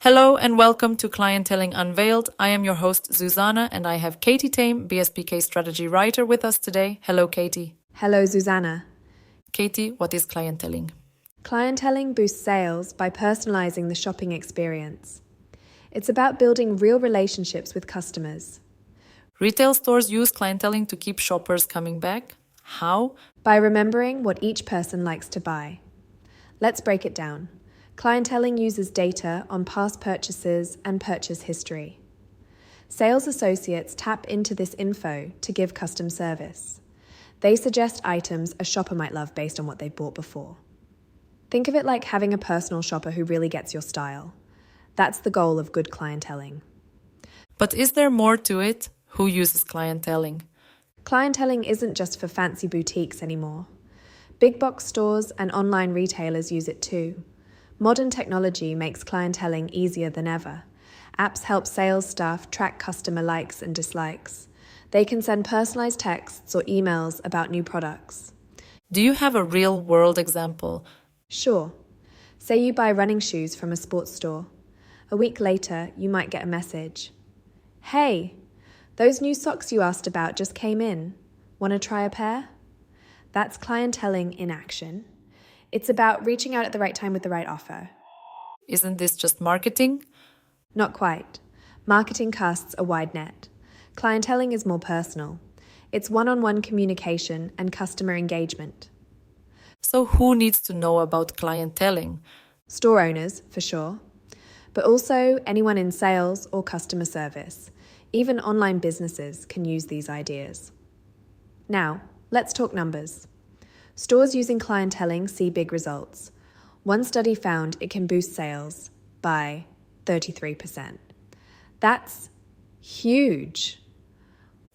Hello and welcome to Clienteling Unveiled. I am your host, Zuzana, and I have Katie Tame, BSPK strategy writer, with us today. Hello, Katie. Hello, Zuzana. Katie, what is clienteling? Clienteling boosts sales by personalizing the shopping experience. It's about building real relationships with customers. Retail stores use clienteling to keep shoppers coming back. How? By remembering what each person likes to buy. Let's break it down. Clienteling uses data on past purchases and purchase history. Sales associates tap into this info to give custom service. They suggest items a shopper might love based on what they've bought before. Think of it like having a personal shopper who really gets your style. That's the goal of good clienteling. But is there more to it? Who uses clienteling? Clienteling isn't just for fancy boutiques anymore. Big box stores and online retailers use it too. Modern technology makes clienteling easier than ever. Apps help sales staff track customer likes and dislikes. They can send personalized texts or emails about new products. Do you have a real-world example? Sure. Say you buy running shoes from a sports store. A week later, you might get a message. Hey, those new socks you asked about just came in. Want to try a pair? That's clienteling in action. It's about reaching out at the right time with the right offer. Isn't this just marketing? Not quite. Marketing casts a wide net. Clienteling is more personal. It's one-on-one communication and customer engagement. So who needs to know about clienteling? Store owners, for sure. But also anyone in sales or customer service. Even online businesses can use these ideas. Now, let's talk numbers. Stores using clienteling see big results. One study found it can boost sales by 33%. That's huge.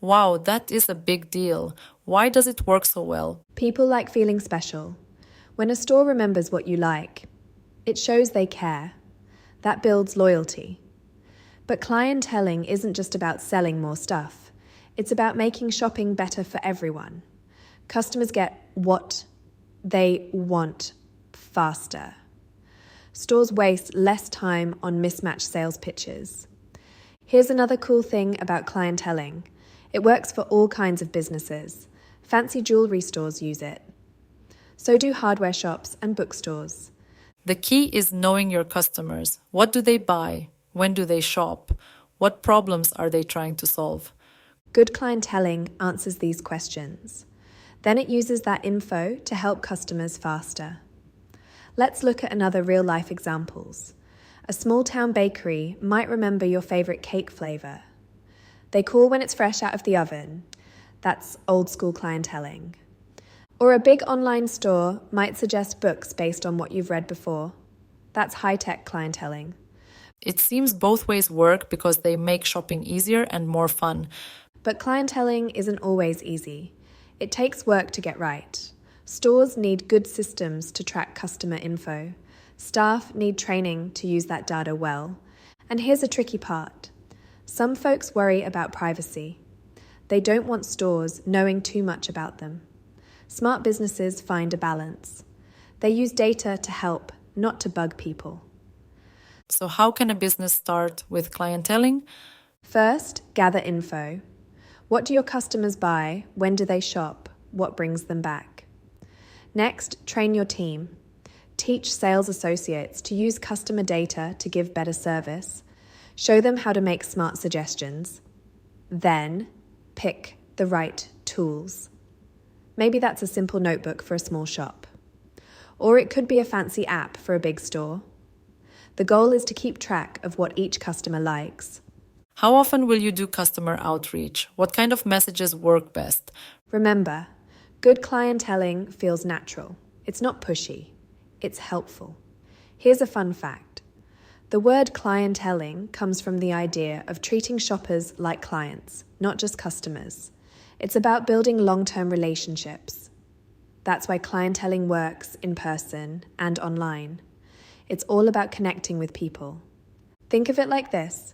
Wow, that is a big deal. Why does it work so well? People like feeling special. When a store remembers what you like, it shows they care. That builds loyalty. But clienteling isn't just about selling more stuff. It's about making shopping better for everyone. Customers get what they want faster. Stores waste less time on mismatched sales pitches. Here's another cool thing about clienteling. It works for all kinds of businesses. Fancy jewelry stores use it. So do hardware shops and bookstores. The key is knowing your customers. What do they buy? When do they shop? What problems are they trying to solve? Good clienteling answers these questions. Then it uses that info to help customers faster. Let's look at another real-life examples. A small-town bakery might remember your favorite cake flavor. They call when it's fresh out of the oven. That's old-school clienteling. Or a big online store might suggest books based on what you've read before. That's high-tech clienteling. It seems both ways work because they make shopping easier and more fun. But clienteling isn't always easy. It takes work to get right. Stores need good systems to track customer info. Staff need training to use that data well. And here's a tricky part. Some folks worry about privacy. They don't want stores knowing too much about them. Smart businesses find a balance. They use data to help, not to bug people. So how can a business start with clienteling? First, gather info. What do your customers buy? When do they shop? What brings them back? Next, train your team. Teach sales associates to use customer data to give better service. Show them how to make smart suggestions. Then, pick the right tools. Maybe that's a simple notebook for a small shop. Or it could be a fancy app for a big store. The goal is to keep track of what each customer likes. How often will you do customer outreach? What kind of messages work best? Remember, good clienteling feels natural. It's not pushy. It's helpful. Here's a fun fact. The word clienteling comes from the idea of treating shoppers like clients, not just customers. It's about building long-term relationships. That's why clienteling works in person and online. It's all about connecting with people. Think of it like this.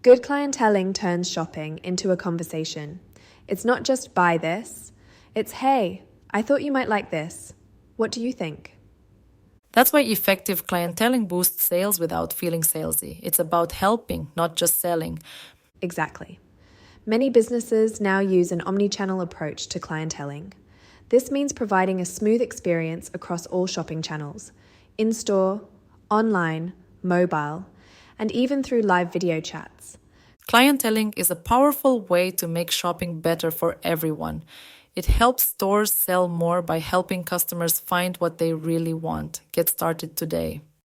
Good clienteling turns shopping into a conversation. It's not just buy this. It's, hey, I thought you might like this. What do you think? That's why effective clienteling boosts sales without feeling salesy. It's about helping, not just selling. Exactly. Many businesses now use an omni-channel approach to clienteling. This means providing a smooth experience across all shopping channels, in-store, online, mobile, and even through live video chats. Clienteling is a powerful way to make shopping better for everyone. It helps stores sell more by helping customers find what they really want. Get started today.